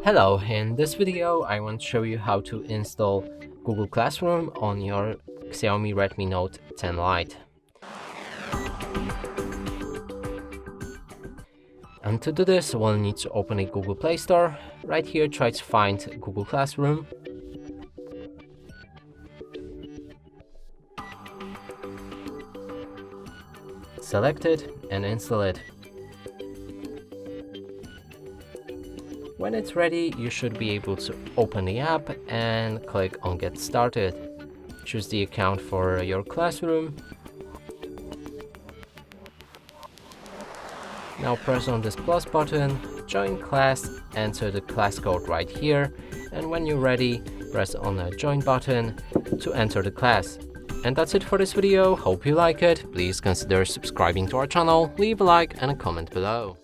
Hello, in this video I want to show you how to install Google Classroom on your Xiaomi Redmi Note 10 Lite. And to do this, we'll need to open a Google Play Store. Right here, try to find Google Classroom. Select it and install it. When it's ready, you should be able to open the app and click on Get Started. Choose the account for your classroom. Now press on this plus button, join class, enter the class code right here, and when you're ready, press on the join button to enter the class. And that's it for this video. Hope you like it. Please consider subscribing to our channel, leave a like and a comment below.